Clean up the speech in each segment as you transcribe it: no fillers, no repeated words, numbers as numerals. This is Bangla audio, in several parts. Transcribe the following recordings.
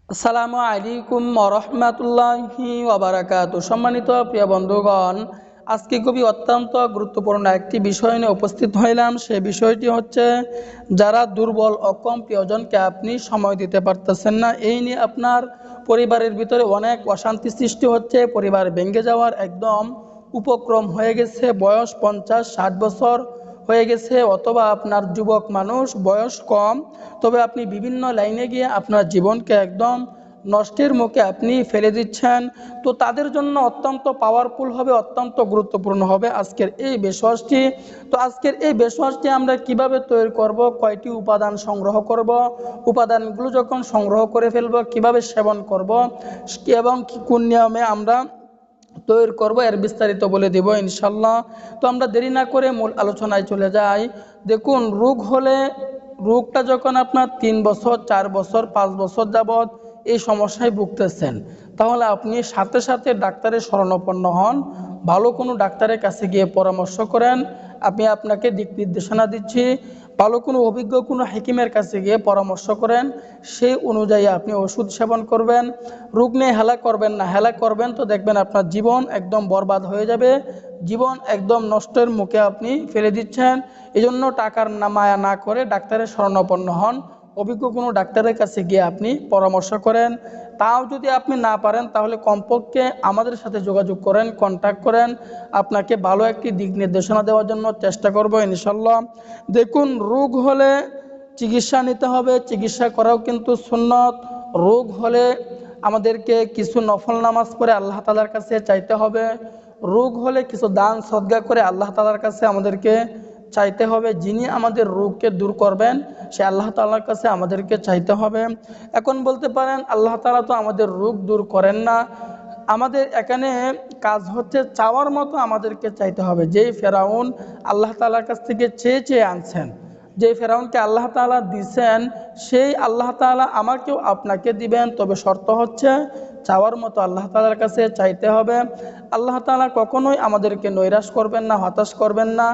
আসসালামু আলাইকুম ওরহমাতুল্লাহি ওয়াবারাকাতু। সম্মানিত প্রিয় বন্ধুগণ, আজকে খুবই অত্যন্ত গুরুত্বপূর্ণ একটি বিষয় নিয়ে উপস্থিত হইলাম। সে বিষয়টি হচ্ছে যারা দুর্বল অক্ষম প্রিয়জনকে আপনি সময় দিতে পারতেছেন না, এই নিয়ে আপনার পরিবারের ভিতরে অনেক অশান্তি সৃষ্টি হচ্ছে, পরিবার ভেঙে যাওয়ার একদম উপক্রম হয়ে গেছে। বয়স 50-60 বছর হয়ে গেছে, অথবা আপনার যুবক মানুষ, বয়স কম, তবে আপনি বিভিন্ন লাইনে গিয়ে আপনার জীবনকে একদম নষ্টের মুখে আপনি ফেলে দিচ্ছেন। তো তাদের জন্য অত্যন্ত পাওয়ারফুল হবে, অত্যন্ত গুরুত্বপূর্ণ হবে আজকের এই বেশওয়াজটি। তো আজকের এই বেশওয়াজটি আমরা কিভাবে তৈরি করব, কয়টি উপাদান সংগ্রহ করব, উপাদানগুলো যখন সংগ্রহ করে ফেলব কিভাবে সেবন করব এবং কোন নিয়মে আমরা তৈরি করব, এর বিস্তারিত বলে দেব ইনশাল্লাহ। তো আমরা দেরি না করে মূল আলোচনায় চলে যাই। দেখুন, রোগটা যখন আপনার 3 বছর 4 বছর 5 বছর যাবৎ এই সমস্যায় ভুগতেছেন, তাহলে আপনি সাথে সাথে ডাক্তারের শরণাপন্ন হন, ভালো কোনো ডাক্তারের কাছে গিয়ে পরামর্শ করেন। আমি আপনাকে দিক নির্দেশনা দিচ্ছি, ভালো কোনো অভিজ্ঞ কোনো হাকিমের কাছে গিয়ে পরামর্শ করেন, সেই অনুযায়ী আপনি ওষুধ সেবন করবেন। রোগ নিয়ে হেলা করবেন না, হেলা করবেন তো দেখবেন আপনার জীবন একদম বরবাদ হয়ে যাবে, জীবন একদম নষ্টের মুখে আপনি ফেলে দিচ্ছেন। এজন্য টাকার মায়া না করে ডাক্তারের শরণাপন্ন হন, অভিজ্ঞ কোনো ডাক্তারের কাছে গিয়ে আপনি পরামর্শ করেন। তাও যদি আপনি না পারেন তাহলে কমপক্ষে আমাদের সাথে যোগাযোগ করেন, কন্ট্যাক্ট করেন, আপনাকে ভালো একটি দিক নির্দেশনা দেওয়ার জন্য চেষ্টা করব ইনশাল্লাহ। দেখুন, রোগ হলে চিকিৎসা নিতে হবে, চিকিৎসা করাও কিন্তু সুন্নত। রোগ হলে আমাদেরকে কিছু নফল নামাজ পড়ে আল্লাহ তাআলার কাছে চাইতে হবে। রোগ হলে কিছু দান সদকা করে আল্লাহ তাআলার কাছে আমাদেরকে চাইতে হবে। যিনি আমাদের রোগকে দূর করবেন সে আল্লাহ তাআলার কাছে আমাদেরকে চাইতে হবে। এখন বলতে পারেন আল্লাহ তাআলা তো আমাদের রোগ দূর করেন না, আমাদের এখানে কাজ হচ্ছে চাওয়ার মতো আমাদেরকে চাইতে হবে। যেই ফেরাউন আল্লাহ তাআলার কাছ থেকে চেয়ে চেয়ে আনছেন, যে ফেরাউনকে আল্লাহ তাআলা দিছেন, সেই আল্লাহ তাআলা আমাকেও আপনাকে দিবেন, তবে শর্ত হচ্ছে চাওয়ার মতো আল্লাহ তাআলার কাছে চাইতে হবে। আল্লাহ তাআলা কখনোই আমাদেরকে নৈরাশ করবেন না, হতাশ করবেন না।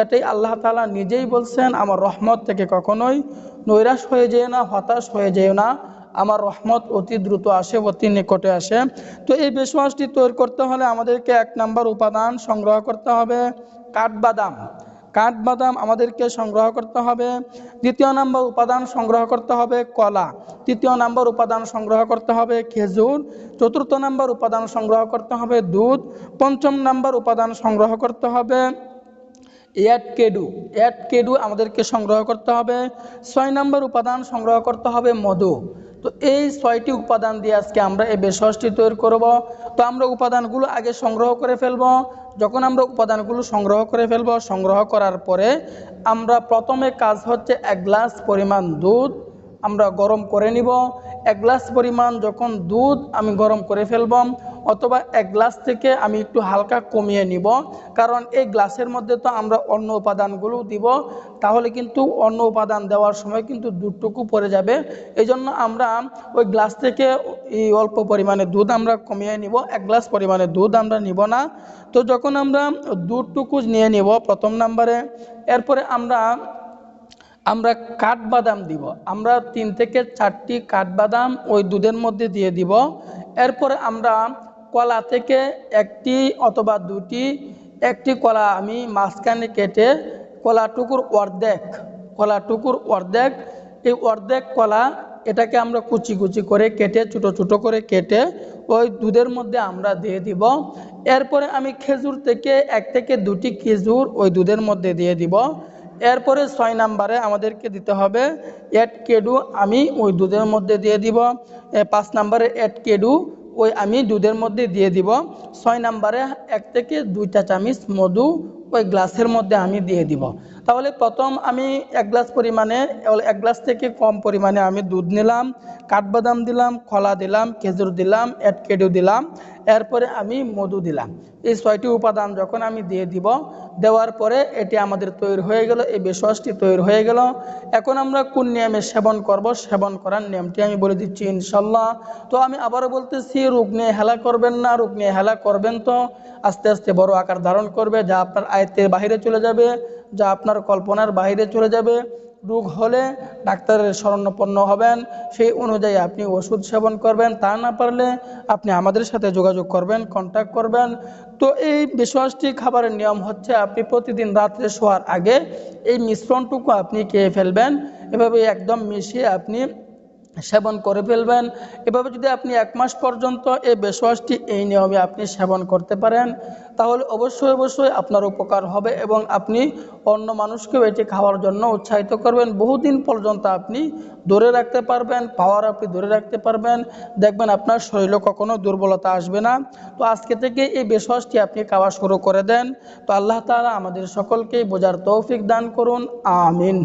এটাই আল্লাহ তাআলা নিজেই বলছেন, আমার রহমত থেকে কখনোই নৈরাশ হয়ে যেও না, হতাশ হয়ে যেও না, আমার রহমত অতি দ্রুত আসে, অতি নিকটে আসে। তো এই বেশওয়াজটি তৈরি করতে হলে আমাদেরকে 1 নম্বর উপাদান সংগ্রহ করতে হবে কাঠবাদাম। কাঠবাদাম আমাদেরকে সংগ্রহ করতে হবে। 2 নম্বর উপাদান সংগ্রহ করতে হবে কলা। 3 নম্বর উপাদান সংগ্রহ করতে হবে খেজুর। 4 নম্বর উপাদান সংগ্রহ করতে হবে দুধ। 5 নম্বর উপাদান সংগ্রহ করতে হবে এট কেডু আমাদেরকে সংগ্রহ করতে হবে। 6 নম্বর উপাদান সংগ্রহ করতে হবে মধু। তো এই 6টি উপাদান দিয়ে আজকে আমরা এই বেশওয়াজটি তৈরি করব। তো আমরা উপাদানগুলো আগে সংগ্রহ করে ফেলব। যখন আমরা উপাদানগুলো সংগ্রহ করে ফেলব, সংগ্রহ করার পরে আমরা প্রথমে কাজ হচ্ছে 1 গ্লাস পরিমাণ দুধ আমরা গরম করে নিব। 1 গ্লাস পরিমাণ যখন দুধ আমি গরম করে ফেলব, অথবা 1 গ্লাস থেকে আমি একটু হালকা কমিয়ে নিব, কারণ এই গ্লাসের মধ্যে তো আমরা অন্য উপাদানগুলো দিব, তাহলে কিন্তু অন্য উপাদান দেওয়ার সময় কিন্তু দুধটুকু পড়ে যাবে। এই জন্য আমরা ওই গ্লাস থেকে এই অল্প পরিমাণে দুধ আমরা কমিয়ে নিব, 1 গ্লাস পরিমাণে দুধ আমরা নিব না। তো যখন আমরা দুধটুকু নিয়ে নিব প্রথম নম্বরে, এরপরে আমরা আমরা কাঠবাদাম দিব। আমরা 3 থেকে 4টি কাঠবাদাম ওই দুধের মধ্যে দিয়ে দিব। এরপরে আমরা কলা থেকে 1টি অথবা 2টি, 1টি কলা আমি মাঝখানে কেটে কলাটুকুর অর্ধেক এই অর্ধেক কলা এটাকে আমরা কুচি কুচি করে কেটে ছোটো ছোটো করে কেটে ওই দুধের মধ্যে আমরা দিয়ে দিব। এরপরে আমি খেজুর থেকে 1 থেকে 2টি খেজুর ওই দুধের মধ্যে দিয়ে দিব। এরপরে 6 নম্বরে আমাদেরকে দিতে হবে এট কেডু, আমি ওই দুধের মধ্যে দিয়ে দিব। 5 নম্বরে এট কেডু ওই আমি দুধের মধ্যে দিয়ে দিব। 6 নম্বরে 1 থেকে 2টা চামচ মধু ওই গ্লাসের মধ্যে আমি দিয়ে দিব। তাহলে প্রথম আমি 1 গ্লাস পরিমাণে, 1 গ্লাস থেকে কম পরিমাণে আমি দুধ নিলাম, কাঠবাদাম দিলাম, কলা দিলাম, খেজুর দিলাম, এট কেডু দিলাম, এরপরে আমি মধু দিলাম। এই 6টি উপাদান যখন আমি দিয়ে দিব, দেওয়ার পরে এটি আমাদের তৈরি হয়ে গেল, এই বেশওয়াজটি তৈরি হয়ে গেল। এখন আমরা কোন নিয়মে সেবন করব, সেবন করার নিয়মটি আমি বলে দিচ্ছি ইনশাল্লাহ। তো আমি আবারও বলতেছি, রোগ নিয়ে হেলা করবেন না। রোগ নিয়ে হেলা করবেন তো আস্তে আস্তে বড় আকার ধারণ করবে, যা আপনার আয়ত্তের বাইরে চলে যাবে, যা আপনার কল্পনার বাইরে চলে যাবে। রোগ হলে ডাক্তারের শরণাপন্ন হবেন, সেই অনুযায়ী আপনি ওষুধ সেবন করবেন। তা না পারলে আপনি আমাদের সাথে যোগাযোগ করবেন, কন্ট্যাক্ট করবেন। তো এই বেশওয়াশটি খাবারের নিয়ম হচ্ছে আপনি প্রতিদিন রাত্রে শোয়ার আগে এই মিশ্রণটুকু আপনি খেয়ে ফেলবেন। এভাবে একদম মিশিয়ে আপনি সেবন করে ফেলবেন। এভাবে যদি আপনি 1 মাস পর্যন্ত এই বেশওয়াশটি এই নিয়মে আপনি সেবন করতে পারেন, তাহলে অবশ্যই অবশ্যই আপনার উপকার হবে এবং আপনি অন্য মানুষকেও এটি খাওয়ার জন্য উৎসাহিত করবেন। বহুদিন পর্যন্ত আপনি ধরে রাখতে পারবেন, পাওয়ার আপনি ধরে রাখতে পারবেন, দেখবেন আপনার শরীরে কখনো দুর্বলতা আসবে না। তো আজকে থেকে এই বেশওয়াশটি আপনি খাওয়া শুরু করে দেন। তো আল্লাহ তাআলা আমাদের সকলকেই বোঝার তৌফিক দান করুন, আমিন।